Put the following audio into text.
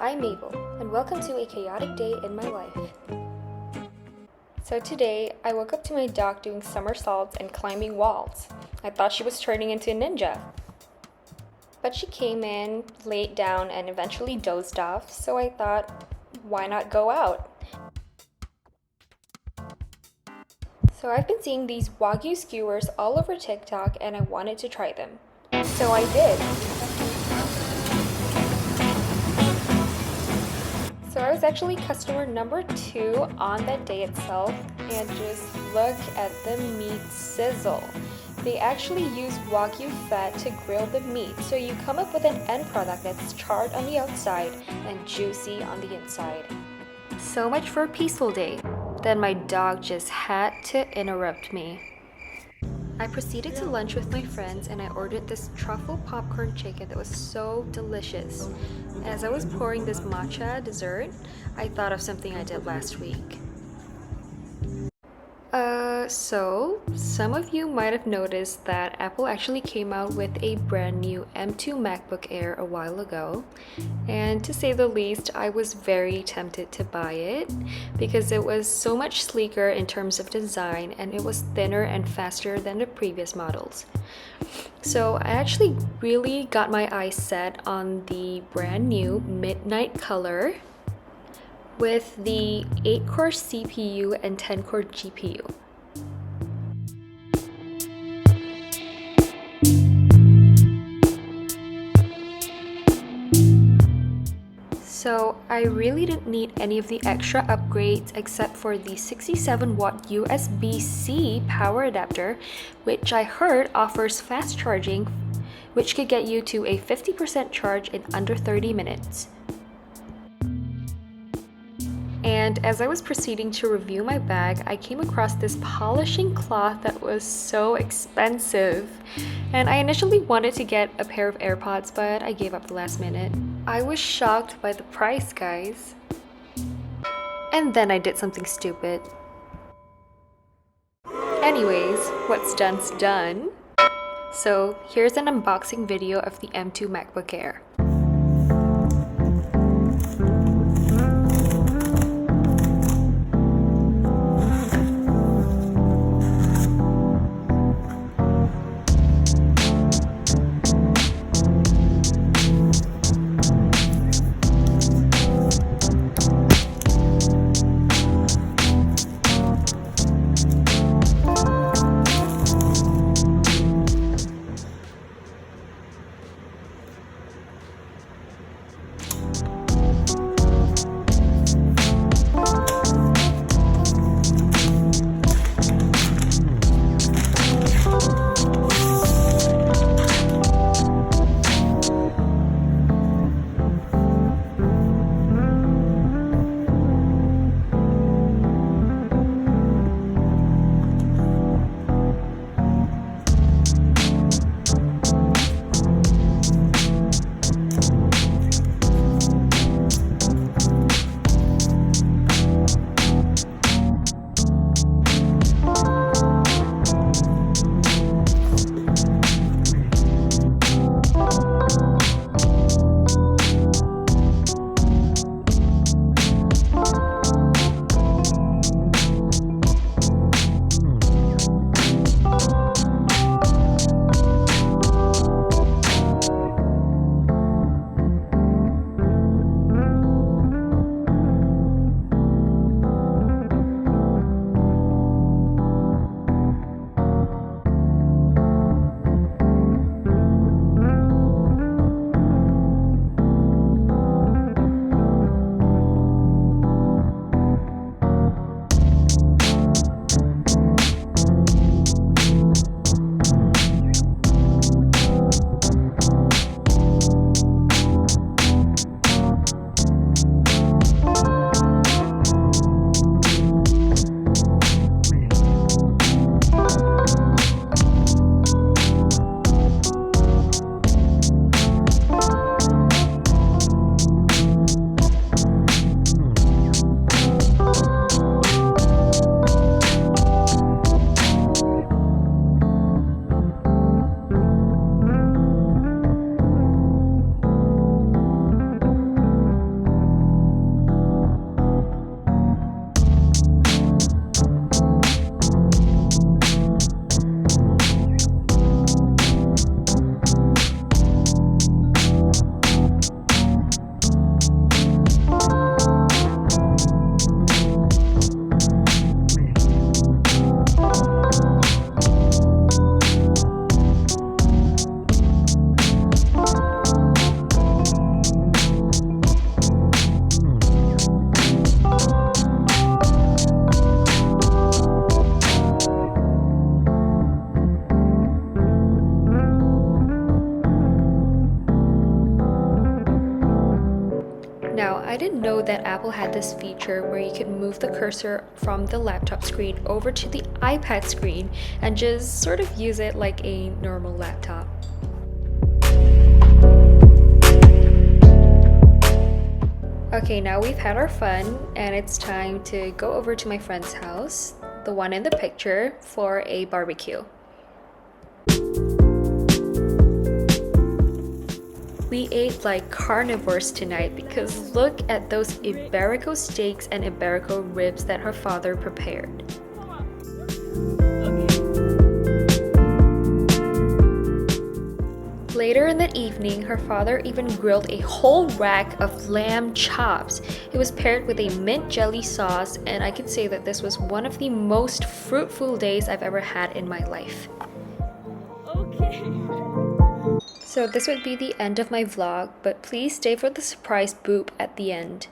I'm Mabel, and welcome to a chaotic day in my life. So today, I woke up to my dog doing somersaults and climbing walls. I thought she was turning into a ninja. But she came in, laid down, and eventually dozed off, so I thought, why not go out? So I've been seeing these Wagyu skewers all over TikTok, and I wanted to try them. So I did. So I was actually customer number 2 on that day itself, and just look at the meat sizzle. They actually use Wagyu fat to grill the meat, so you come up with an end product that's charred on the outside and juicy on the inside. So much for a peaceful day. Then my dog just had to interrupt me. I proceeded to lunch with my friends and I ordered this truffle popcorn chicken that was so delicious. As I was pouring this matcha dessert, I thought of something I did last week. So some of you might have noticed that Apple actually came out with a brand new M2 MacBook Air a while ago. And to say the least, I was very tempted to buy it because it was so much sleeker in terms of design and it was thinner and faster than the previous models. So I actually really got my eyes set on the brand new midnight color with the 8-core CPU and 10-core GPU. So I really didn't need any of the extra upgrades except for the 67-watt USB-C power adapter, which I heard offers fast charging, which could get you to a 50% charge in under 30 minutes. And as I was proceeding to review my bag, I came across this polishing cloth that was so expensive. And I initially wanted to get a pair of AirPods, but I gave up the last minute. I was shocked by the price, guys. And then I did something stupid. Anyways, what's done's done. So here's an unboxing video of the M2 MacBook Air. Now, I didn't know that Apple had this feature where you could move the cursor from the laptop screen over to the iPad screen and just sort of use it like a normal laptop. Okay, now we've had our fun and it's time to go over to my friend's house, the one in the picture, for a barbecue. We ate like carnivores tonight because look at those Iberico steaks and Iberico ribs that her father prepared. Later in the evening, her father even grilled a whole rack of lamb chops. It was paired with a mint jelly sauce, and I can say that this was one of the most fruitful days I've ever had in my life. Okay. So this would be the end of my vlog, but please stay for the surprise boop at the end.